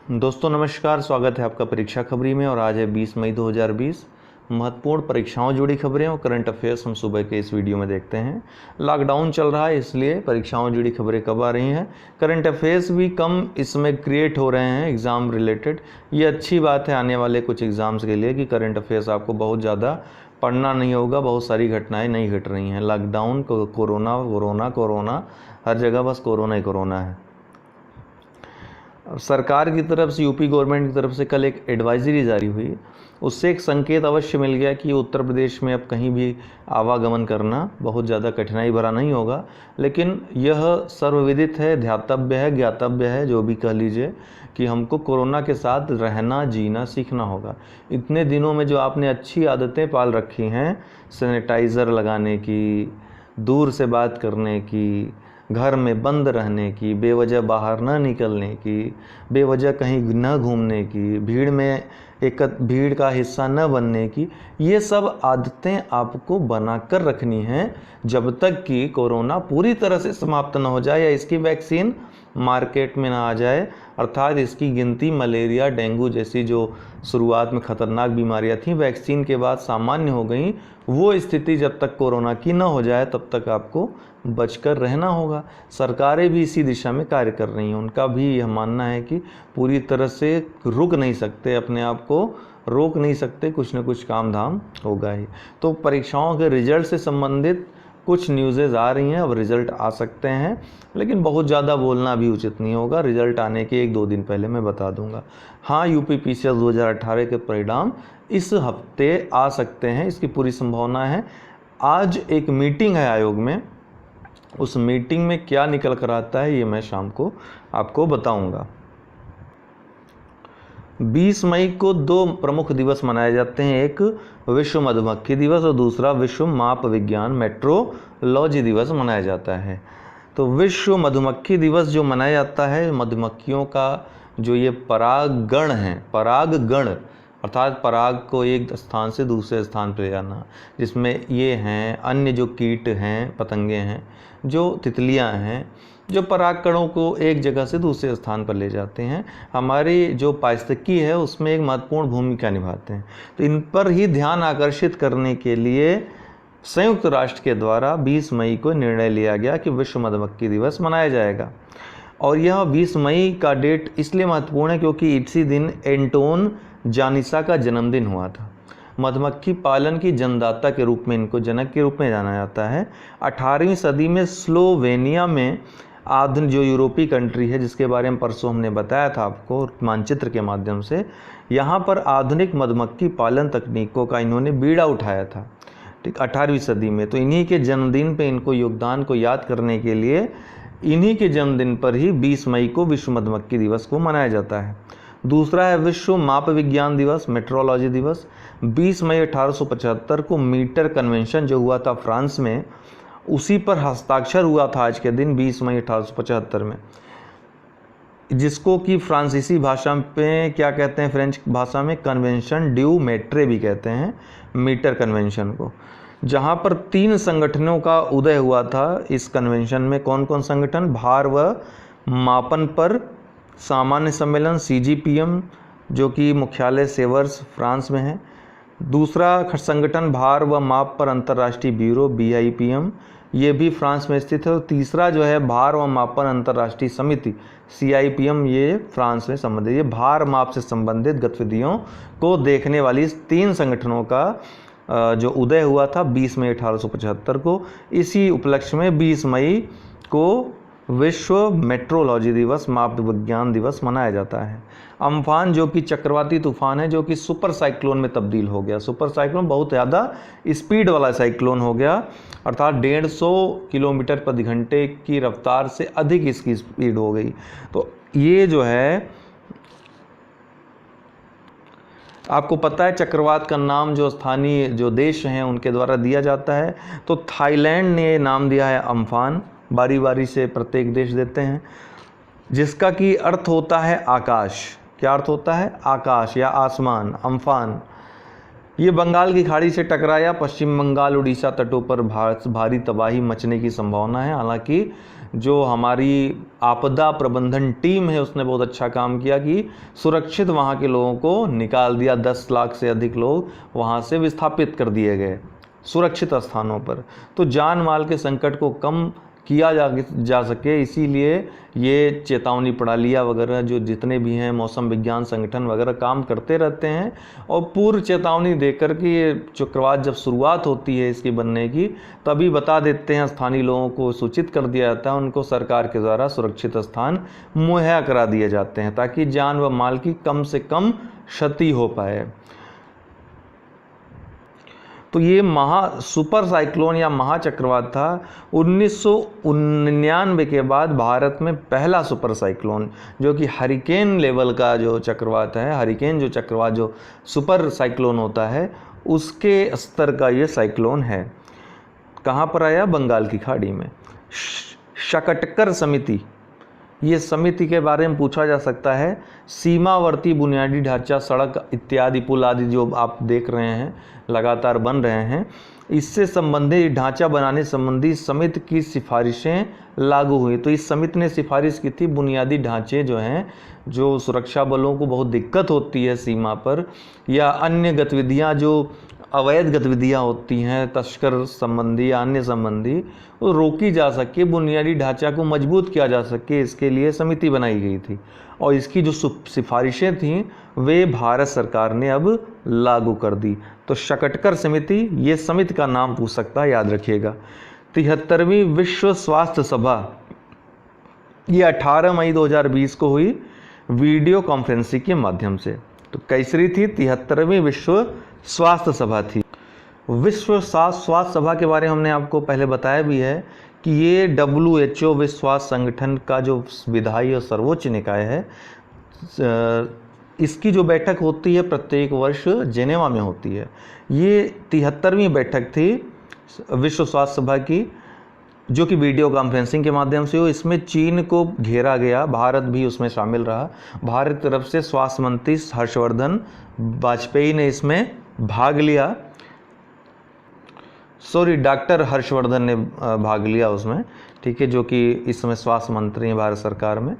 दोस्तों नमस्कार, स्वागत है आपका परीक्षा खबरी में। और आज है 20 मई 2020। महत्वपूर्ण परीक्षाओं जुड़ी खबरें और करंट अफेयर्स हम सुबह के इस वीडियो में देखते हैं। लॉकडाउन चल रहा है, इसलिए परीक्षाओं जुड़ी खबरें कब आ रही हैं। करंट अफेयर्स भी कम इसमें क्रिएट हो रहे हैं एग्ज़ाम रिलेटेड। ये अच्छी बात है आने वाले कुछ एग्ज़ाम्स के लिए कि करंट अफेयर्स आपको बहुत ज़्यादा पढ़ना नहीं होगा। बहुत सारी घटनाएँ नहीं घट रही हैं। लॉकडाउन, कोरोना, हर जगह बस कोरोना ही कोरोना है। सरकार की तरफ से, यूपी गवर्नमेंट की तरफ से कल एक एडवाइजरी जारी हुई। उससे एक संकेत अवश्य मिल गया कि उत्तर प्रदेश में अब कहीं भी आवागमन करना बहुत ज़्यादा कठिनाई भरा नहीं होगा। लेकिन यह सर्वविदित है, ध्यातव्य है, ज्ञातव्य है, जो भी कह लीजिए, कि हमको कोरोना के साथ रहना जीना सीखना होगा। इतने दिनों में जो आपने अच्छी आदतें पाल रखी हैं, सैनिटाइज़र लगाने की, दूर से बात करने की, घर में बंद रहने की, बेवजह बाहर न निकलने की, बेवजह कहीं न घूमने की, भीड़ का हिस्सा न बनने की, ये सब आदतें आपको बनाकर रखनी हैं जब तक कि कोरोना पूरी तरह से समाप्त न हो जाए या इसकी वैक्सीन मार्केट में ना आ जाए। अर्थात इसकी गिनती मलेरिया, डेंगू जैसी जो शुरुआत में खतरनाक बीमारियां थीं, वैक्सीन के बाद सामान्य हो गई। वो स्थिति जब तक कोरोना की न हो जाए तब तक आपको बचकर रहना होगा। सरकारें भी इसी दिशा में कार्य कर रही हैं। उनका भी यह मानना है कि पूरी तरह से रुक नहीं सकते, अपने आप को रोक नहीं सकते, कुछ न कुछ काम धाम होगा ही। तो परीक्षाओं के रिजल्ट से संबंधित कुछ न्यूज़ेज़ आ रही हैं। अब रिज़ल्ट आ सकते हैं, लेकिन बहुत ज़्यादा बोलना भी उचित नहीं होगा। रिज़ल्ट आने के 1-2 दिन पहले मैं बता दूंगा। हाँ, यूपीपीसीएस 2018 के परिणाम इस हफ्ते आ सकते हैं, इसकी पूरी संभावना है। आज एक मीटिंग है आयोग में, उस मीटिंग में क्या निकल कर आता है ये मैं शाम को आपको बताऊंगा। 20 मई को 2 प्रमुख दिवस मनाए जाते हैं। एक विश्व मधुमक्खी दिवस और दूसरा विश्व माप विज्ञान मेट्रोलॉजी दिवस मनाया जाता है। तो विश्व मधुमक्खी दिवस जो मनाया जाता है, मधुमक्खियों का जो ये परागगण है, परागगण अर्थात पराग को एक स्थान से दूसरे स्थान पर ले जाना, जिसमें ये हैं अन्य जो कीट हैं, पतंगे हैं, जो तितलियां हैं, जो परागकणों को एक जगह से दूसरे स्थान पर ले जाते हैं, हमारी जो पारिस्थितिकी है उसमें एक महत्वपूर्ण भूमिका निभाते हैं। तो इन पर ही ध्यान आकर्षित करने के लिए संयुक्त राष्ट्र के द्वारा 20 मई को निर्णय लिया गया कि विश्व मधुमक्खी दिवस मनाया जाएगा। और यह 20 मई का डेट इसलिए महत्वपूर्ण है क्योंकि इसी दिन एंटोन जानिसा का जन्मदिन हुआ था। मधुमक्खी पालन की जन्मदाता के रूप में इनको जनक के रूप में जाना जाता है। 18वीं सदी में स्लोवेनिया में आधुनिक जो यूरोपीय कंट्री है, जिसके बारे में परसों हमने बताया था आपको मानचित्र के माध्यम से, यहाँ पर आधुनिक मधुमक्खी पालन तकनीकों का इन्होंने बीड़ा उठाया था, ठीक, 18वीं सदी में। तो इन्हीं के जन्मदिन पे इनको योगदान को याद करने के लिए इन्हीं के जन्मदिन पर ही 20 मई को विश्व मधुमक्खी दिवस को मनाया जाता है। दूसरा है विश्व माप विज्ञान दिवस, मेट्रोलॉजी दिवस। 20 मई 1875 को मीटर कन्वेंशन जो हुआ था फ्रांस में, उसी पर हस्ताक्षर हुआ था आज के दिन 20 मई 1875 में, जिसको कि फ्रांसीसी भाषा में क्या कहते हैं, फ्रेंच भाषा में कन्वेंशन ड्यू मेट्रे भी कहते हैं, मीटर कन्वेंशन को। जहाँ पर 3 संगठनों का उदय हुआ था इस कन्वेंशन में। कौन कौन संगठन? भार व मापन पर सामान्य सम्मेलन CGPM, जो कि मुख्यालय सेवर्स फ्रांस में है। दूसरा संगठन भार व माप पर अंतर्राष्ट्रीय ब्यूरो BIPM, ये भी फ्रांस में स्थित है। और तीसरा जो है भार व मापन अंतर्राष्ट्रीय समिति CIPM, ये फ्रांस में संबंधित, ये भार माप से संबंधित गतिविधियों को देखने वाली 3 संगठनों का जो उदय हुआ था 20 मई 1875 को। इसी उपलक्ष्य में 20 मई को विश्व मेट्रोलॉजी दिवस, माप विज्ञान दिवस मनाया जाता है। अम्फान जो कि चक्रवाती तूफान है, जो कि सुपर साइक्लोन में तब्दील हो गया। सुपर साइक्लोन बहुत ज़्यादा स्पीड वाला साइक्लोन हो गया, अर्थात 150 किलोमीटर प्रति घंटे की रफ्तार से अधिक इसकी स्पीड हो गई। तो ये जो है, आपको पता है चक्रवात का नाम जो स्थानीय जो देश हैं उनके द्वारा दिया जाता है। तो थाईलैंड ने नाम दिया है अम्फान, बारी बारी से प्रत्येक देश देते हैं, जिसका कि अर्थ होता है आकाश। क्या अर्थ होता है? आकाश या आसमान, अम्फान। ये बंगाल की खाड़ी से टकराया, पश्चिम बंगाल उड़ीसा तटों पर भारी तबाही मचने की संभावना है। हालांकि जो हमारी आपदा प्रबंधन टीम है उसने बहुत अच्छा काम किया कि सुरक्षित वहाँ के लोगों को निकाल दिया। 10 लाख से अधिक लोग वहाँ से विस्थापित कर दिए गए सुरक्षित स्थानों पर। तो जान माल के संकट को कम किया जा सके, इसीलिए ये चेतावनी प्रणालियाँ वगैरह जो जितने भी हैं मौसम विज्ञान संगठन वगैरह काम करते रहते हैं और पूर्व चेतावनी देकर के ये चक्रवात जब शुरुआत होती है इसकी बनने की तभी बता देते हैं, स्थानीय लोगों को सूचित कर दिया जाता है, उनको सरकार के द्वारा सुरक्षित स्थान मुहैया करा दिए जाते हैं ताकि जान व माल की कम से कम क्षति हो पाए। तो ये सुपर साइक्लोन या महाचक्रवात था 1999 के बाद भारत में पहला सुपर साइक्लोन, जो कि हरिकेन लेवल का जो चक्रवात है, हरिकेन जो चक्रवात जो सुपर साइक्लोन होता है उसके स्तर का ये साइक्लोन है। कहाँ पर आया? बंगाल की खाड़ी में। शकटकर समिति, ये समिति के बारे में पूछा जा सकता है। सीमावर्ती बुनियादी ढांचा, सड़क इत्यादि पुल आदि जो आप देख रहे हैं लगातार बन रहे हैं, इससे संबंधित ढांचा बनाने संबंधी समिति की सिफारिशें लागू हुई। तो इस समिति ने सिफारिश की थी बुनियादी ढांचे जो हैं, जो सुरक्षा बलों को बहुत दिक्कत होती है सीमा पर, या अन्य गतिविधियां जो अवैध गतिविधियां होती हैं तस्कर संबंधी या अन्य संबंधी, वो रोकी जा सके, बुनियादी ढांचा को मजबूत किया जा सके, इसके लिए समिति बनाई गई थी। और इसकी जो सिफारिशें थीं वे भारत सरकार ने अब लागू कर दी। तो शकटकर समिति, ये समिति का नाम पूछ सकता है, याद रखिएगा। 73वीं विश्व स्वास्थ्य सभा, ये 18 मई 2020 को हुई वीडियो कॉन्फ्रेंसिंग के माध्यम से। तो कैसरी थी? 73वीं विश्व स्वास्थ्य सभा थी। विश्व स्वास्थ्य सभा के बारे में हमने आपको पहले बताया भी है कि ये WHO विश्व स्वास्थ्य संगठन का जो विधायी और सर्वोच्च निकाय है, इसकी जो बैठक होती है प्रत्येक वर्ष जेनेवा में होती है। ये 73वीं बैठक थी विश्व स्वास्थ्य सभा की, जो कि वीडियो कॉन्फ्रेंसिंग के माध्यम से हो। इसमें चीन को घेरा गया, भारत भी उसमें शामिल रहा। भारत की तरफ से स्वास्थ्य मंत्री हर्षवर्धन वाजपेयी ने इसमें भाग लिया, डॉक्टर हर्षवर्धन ने भाग लिया उसमें, ठीक है, जो कि इस समय स्वास्थ्य मंत्री हैं भारत सरकार में।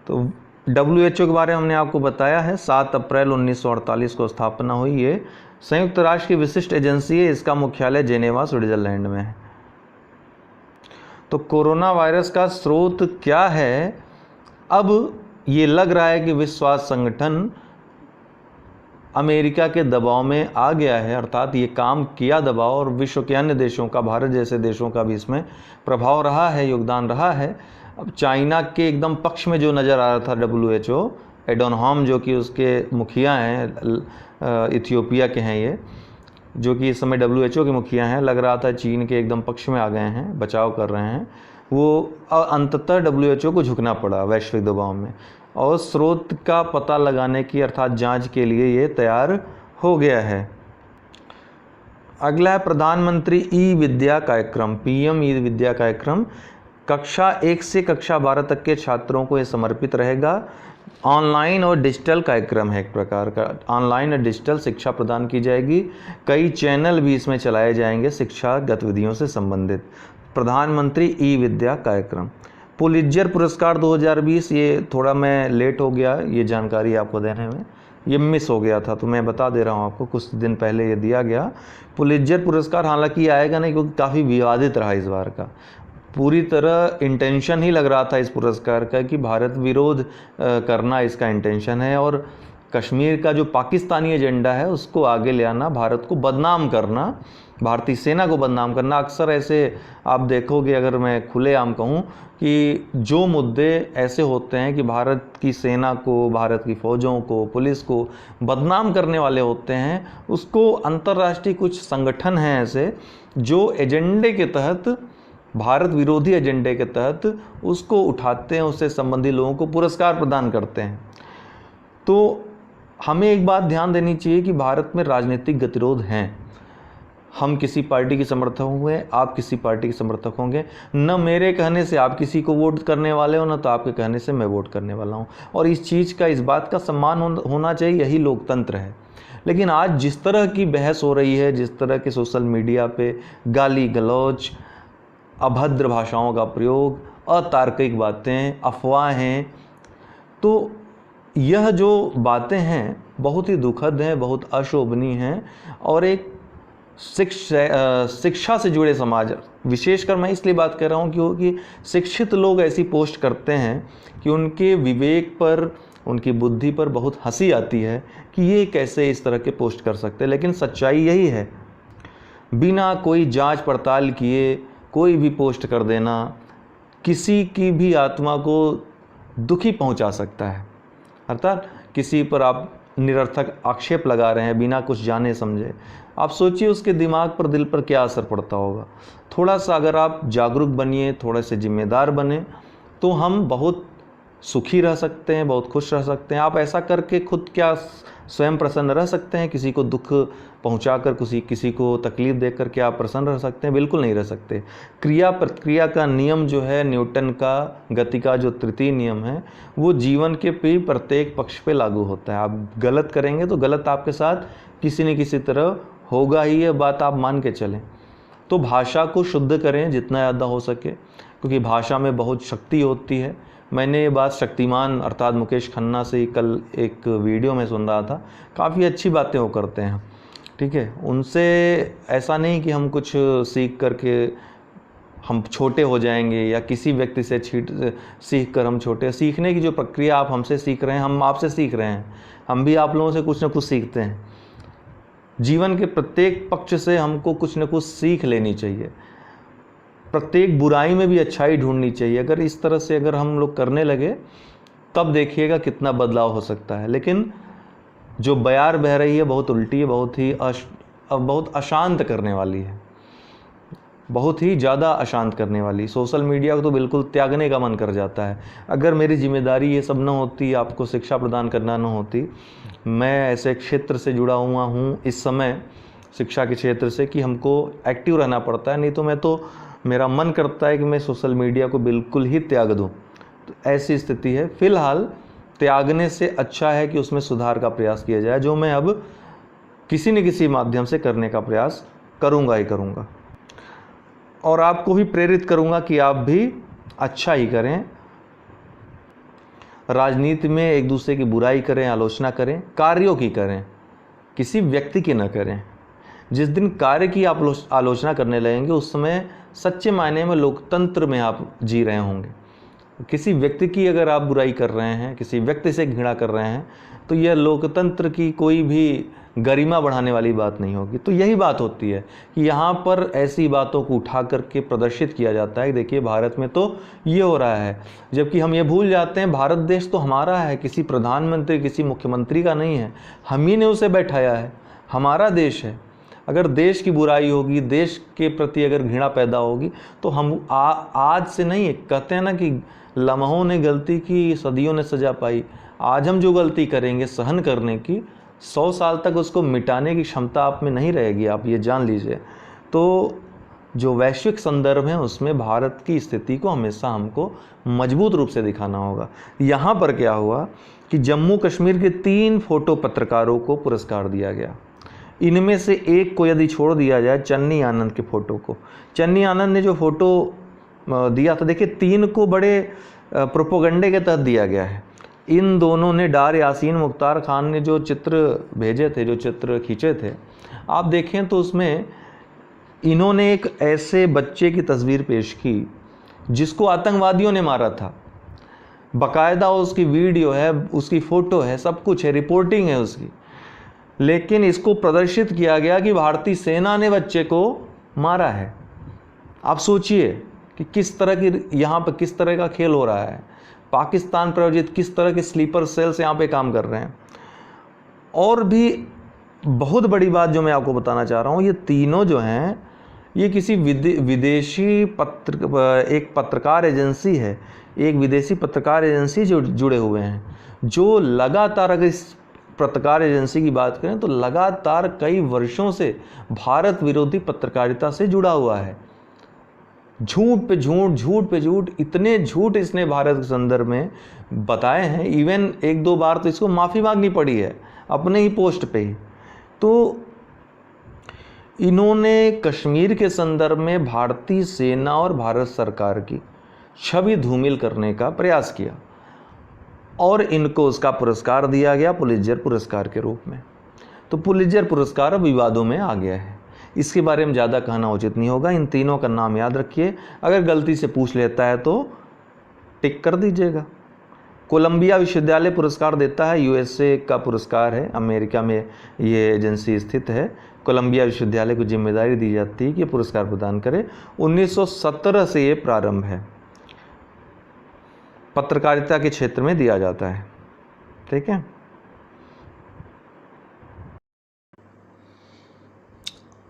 तो WHO के बारे में हमने आपको बताया है। 7 अप्रैल 1948 को स्थापना हुई। ये संयुक्त राष्ट्र की विशिष्ट एजेंसी है, इसका मुख्यालय जेनेवा स्विट्जरलैंड में है। तो कोरोना वायरस का स्रोत क्या है? अब ये लग रहा है कि विश्व स्वास्थ्य संगठन अमेरिका के दबाव में आ गया है, अर्थात ये काम किया दबाव, और विश्व के अन्य देशों का, भारत जैसे देशों का भी इसमें प्रभाव रहा है, योगदान रहा है। अब चाइना के एकदम पक्ष में जो नज़र आ रहा था WHO, एडोनहम जो कि उसके मुखिया हैं, इथियोपिया के हैं ये, जो कि इस समय WHO के मुखिया हैं, लग रहा था चीन के एकदम पक्ष में आ गए हैं, बचाव कर रहे हैं। वो अंततः WHO को झुकना पड़ा वैश्विक दबाव में, और स्रोत का पता लगाने की अर्थात जांच के लिए ये तैयार हो गया है। अगला है प्रधानमंत्री ई विद्या कार्यक्रम, PM ई विद्या कार्यक्रम। कक्षा 1 से कक्षा 12 तक के छात्रों को ये समर्पित रहेगा। ऑनलाइन और डिजिटल कार्यक्रम है, एक प्रकार का ऑनलाइन और डिजिटल शिक्षा प्रदान की जाएगी। कई चैनल भी इसमें चलाए जाएंगे शिक्षा गतिविधियों से संबंधित। प्रधानमंत्री ई विद्या कार्यक्रम। पुलित्जर पुरस्कार 2020, ये थोड़ा मैं लेट हो गया ये जानकारी आपको देने में, ये मिस हो गया था, तो मैं बता दे रहा हूँ आपको, कुछ दिन पहले ये दिया गया। पुलित्जर पुरस्कार हालांकि आएगा नहीं, क्योंकि काफ़ी विवादित रहा इस बार का। पूरी तरह इंटेंशन ही लग रहा था इस पुरस्कार का कि भारत विरोध करना इसका इंटेंशन है, और कश्मीर का जो पाकिस्तानी एजेंडा है उसको आगे ले आना, भारत को बदनाम करना, भारतीय सेना को बदनाम करना। अक्सर ऐसे आप देखोगे, अगर मैं खुलेआम कहूँ, कि जो मुद्दे ऐसे होते हैं कि भारत की सेना को, भारत की फ़ौजों को, पुलिस को बदनाम करने वाले होते हैं, उसको अंतर्राष्ट्रीय कुछ संगठन हैं ऐसे जो एजेंडे के तहत, भारत विरोधी एजेंडे के तहत उसको उठाते हैं, उससे संबंधित लोगों को पुरस्कार प्रदान करते हैं। तो हमें एक बात ध्यान देनी चाहिए कि भारत में राजनीतिक गतिरोध हैं, हम किसी पार्टी के समर्थक होंगे, आप किसी पार्टी के समर्थक होंगे। न मेरे कहने से आप किसी को वोट करने वाले हो, न तो आपके कहने से मैं वोट करने वाला हूँ। और इस चीज़ का, इस बात का सम्मान होना चाहिए, यही लोकतंत्र है। लेकिन आज जिस तरह की बहस हो रही है, जिस तरह के सोशल मीडिया पे गाली गलौज, अभद्र भाषाओं का प्रयोग, अतार्किक बातें, अफवाहें, तो यह जो बातें हैं बहुत ही दुखद हैं, बहुत अशोभनीय हैं। और एक शिक्षा से जुड़े समाज, विशेषकर मैं इसलिए बात कर रहा हूँ क्योंकि शिक्षित लोग ऐसी पोस्ट करते हैं कि उनके विवेक पर, उनकी बुद्धि पर बहुत हंसी आती है कि ये कैसे इस तरह के पोस्ट कर सकते हैं। लेकिन सच्चाई यही है, बिना कोई जांच पड़ताल किए कोई भी पोस्ट कर देना किसी की भी आत्मा को दुखी पहुंचा सकता है। अर्थात किसी पर आप निरर्थक आक्षेप लगा रहे हैं बिना कुछ जाने समझे, आप सोचिए उसके दिमाग पर, दिल पर क्या असर पड़ता होगा। थोड़ा सा अगर आप जागरूक बनिए, थोड़े से जिम्मेदार बने, तो हम बहुत सुखी रह सकते हैं, बहुत खुश रह सकते हैं। आप ऐसा करके खुद क्या स्वयं प्रसन्न रह सकते हैं? किसी को दुख पहुंचाकर, किसी को तकलीफ देकर क्या आप प्रसन्न रह सकते हैं? बिल्कुल नहीं रह सकते। क्रिया प्रतिक्रिया का नियम जो है, न्यूटन का गति का जो तृतीय नियम है, वो जीवन के प्रत्येक पक्ष पे लागू होता है। आप गलत करेंगे तो गलत आपके साथ किसी न किसी तरह होगा ही, ये बात आप मान के चलें। तो भाषा को शुद्ध करें जितना ज़्यादा हो सके, क्योंकि भाषा में बहुत शक्ति होती है। मैंने ये बात शक्तिमान अर्थात मुकेश खन्ना से ही कल एक वीडियो में सुन रहा था। काफ़ी अच्छी बातें वो करते हैं, ठीक है। उनसे ऐसा नहीं कि हम कुछ सीख करके हम छोटे हो जाएंगे या किसी व्यक्ति से सीख कर हम छोटे। सीखने की जो प्रक्रिया आप हमसे सीख रहे हैं, हम आपसे सीख रहे हैं, हम भी आप लोगों से कुछ ना कुछ सीखते हैं। जीवन के प्रत्येक पक्ष से हमको कुछ न कुछ सीख लेनी चाहिए। प्रत्येक बुराई में भी अच्छाई ढूंढनी चाहिए। अगर इस तरह से अगर हम लोग करने लगे, तब देखिएगा कितना बदलाव हो सकता है। लेकिन जो बयार बह रही है बहुत उल्टी है, बहुत अशांत करने वाली है, बहुत ही ज़्यादा अशांत करने वाली। सोशल मीडिया को तो बिल्कुल त्यागने का मन कर जाता है। अगर मेरी जिम्मेदारी ये सब न होती, आपको शिक्षा प्रदान करना न होती, मैं ऐसे क्षेत्र से जुड़ा हुआ हूँ इस समय, शिक्षा के क्षेत्र से, कि हमको एक्टिव रहना पड़ता है। नहीं तो मैं तो, मेरा मन करता है कि मैं सोशल मीडिया को बिल्कुल ही त्याग दूँ। तो ऐसी स्थिति है। फ़िलहाल त्यागने से अच्छा है कि उसमें सुधार का प्रयास किया जाए, जो मैं अब किसी न किसी माध्यम से करने का प्रयास करूँगा ही करूँगा। और आपको भी प्रेरित करूँगा कि आप भी अच्छा ही करें। राजनीति में एक दूसरे की बुराई करें, आलोचना करें, कार्यों की करें, किसी व्यक्ति की न करें। जिस दिन कार्य की आप आलोचना करने लगेंगे, उस समय सच्चे मायने में लोकतंत्र में आप जी रहे होंगे। किसी व्यक्ति की अगर आप बुराई कर रहे हैं, किसी व्यक्ति से घृणा कर रहे हैं, तो यह लोकतंत्र की कोई भी गरिमा बढ़ाने वाली बात नहीं होगी। तो यही बात होती है कि यहाँ पर ऐसी बातों को उठा करके प्रदर्शित किया जाता है। देखिए भारत में तो ये हो रहा है, जबकि हम ये भूल जाते हैं भारत देश तो हमारा है, किसी प्रधानमंत्री, किसी मुख्यमंत्री का नहीं है। हम ही ने उसे बैठाया है, हमारा देश है। अगर देश की बुराई होगी, देश के प्रति अगर घृणा पैदा होगी, तो हम आज से नहीं, कहते हैं ना कि लम्हों ने गलती की, सदियों ने सजा पाई। आज हम जो गलती करेंगे सहन करने की, 100 साल तक उसको मिटाने की क्षमता आप में नहीं रहेगी, आप ये जान लीजिए। तो जो वैश्विक संदर्भ है उसमें भारत की स्थिति को हमेशा हमको मजबूत रूप से दिखाना होगा। यहाँ पर क्या हुआ कि जम्मू कश्मीर के 3 फोटो पत्रकारों को पुरस्कार दिया गया। इनमें से एक को यदि छोड़ दिया जाए, चन्नी आनंद के फ़ोटो को, चन्नी आनंद ने जो फ़ोटो दिया था, देखिए 3 को बड़े प्रोपोगंडे के तहत दिया गया है। इन दोनों ने, डार यासीन, मुख्तार खान ने जो चित्र भेजे थे, जो चित्र खींचे थे, आप देखें तो उसमें इन्होंने एक ऐसे बच्चे की तस्वीर पेश की जिसको आतंकवादियों ने मारा था। बाकायदा उसकी वीडियो है, उसकी फ़ोटो है, सब कुछ है, रिपोर्टिंग है उसकी। लेकिन इसको प्रदर्शित किया गया कि भारतीय सेना ने बच्चे को मारा है। आप सोचिए कि किस तरह की यहाँ पर किस तरह का खेल हो रहा है। पाकिस्तान प्रायोजित किस तरह के स्लीपर सेल्स यहाँ पे काम कर रहे हैं। और भी बहुत बड़ी बात जो मैं आपको बताना चाह रहा हूँ, ये तीनों जो हैं, ये किसी विदेशी एक पत्रकार एजेंसी है, एक विदेशी पत्रकार एजेंसी जो जुड़े हुए हैं, जो लगातार, अगर इस पत्रकार एजेंसी की बात करें तो लगातार कई वर्षों से भारत विरोधी पत्रकारिता से जुड़ा हुआ है। झूठ पे झूठ, झूठ पे झूठ, इतने झूठ इसने भारत के संदर्भ में बताए हैं। इवन एक दो बार तो इसको माफ़ी मांगनी पड़ी है अपने ही पोस्ट पे ही। तो इन्होंने कश्मीर के संदर्भ में भारतीय सेना और भारत सरकार की छवि धूमिल करने का प्रयास किया और इनको उसका पुरस्कार दिया गया पुलित्जर पुरस्कार के रूप में। तो पुलित्जर पुरस्कार अब विवादों में आ गया है, इसके बारे में ज़्यादा कहना उचित नहीं होगा। इन तीनों का नाम याद रखिए, अगर गलती से पूछ लेता है तो टिक कर दीजिएगा। कोलंबिया विश्वविद्यालय पुरस्कार देता है, यूएसए का पुरस्कार है, अमेरिका में ये एजेंसी स्थित है। कोलंबिया विश्वविद्यालय को जिम्मेदारी दी जाती है कि पुरस्कार प्रदान करे। 1917 से ये प्रारंभ है, पत्रकारिता के क्षेत्र में दिया जाता है। ठीक है।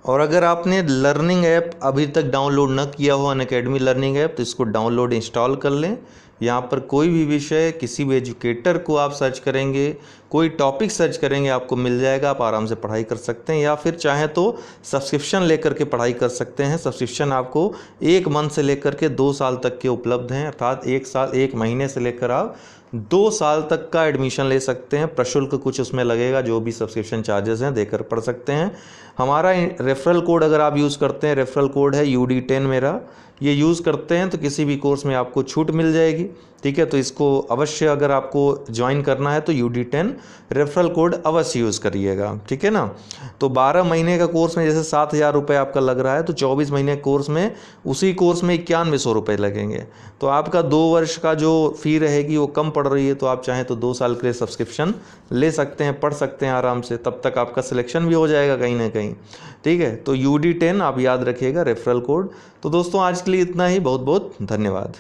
और अगर आपने लर्निंग ऐप अभी तक डाउनलोड न किया हो, अनअकैडमी लर्निंग ऐप, तो इसको डाउनलोड इंस्टॉल कर लें। यहाँ पर कोई भी विषय, किसी भी एजुकेटर को आप सर्च करेंगे, कोई टॉपिक सर्च करेंगे, आपको मिल जाएगा। आप आराम से पढ़ाई कर सकते हैं, या फिर चाहें तो सब्सक्रिप्शन लेकर के पढ़ाई कर सकते हैं। सब्सक्रिप्शन आपको 1 मंथ से लेकर के 2 साल तक के उपलब्ध हैं, अर्थात 1 महीने से लेकर आप 2 साल तक का एडमिशन ले सकते हैं। प्रशुल्क कुछ उसमें लगेगा, जो भी सब्सक्रिप्शन चार्जेस हैं देकर पढ़ सकते हैं। हमारा रेफरल कोड अगर आप यूज़ करते हैं, रेफरल कोड है UD10 मेरा, ये यूज़ करते हैं तो किसी भी कोर्स में आपको छूट मिल जाएगी। ठीक है, तो इसको अवश्य, अगर आपको ज्वाइन करना है तो UD10 रेफरल कोड अवश्य यूज़ करिएगा। ठीक है ना। तो 12 महीने का कोर्स में जैसे 7,000 रुपये आपका लग रहा है, तो 24 महीने कोर्स में, उसी कोर्स में 9100 रुपये लगेंगे। तो आपका 2 वर्ष का जो फ़ी रहेगी वो कम पड़ रही है। तो आप चाहें तो 2 साल के लिए सब्सक्रिप्शन ले सकते हैं, पढ़ सकते हैं आराम से, तब तक आपका सिलेक्शन भी हो जाएगा कहीं ना कहीं। ठीक है, तो UD10 आप याद रखिएगा, रेफरल कोड। तो दोस्तों आज के लिए इतना ही, बहुत बहुत धन्यवाद।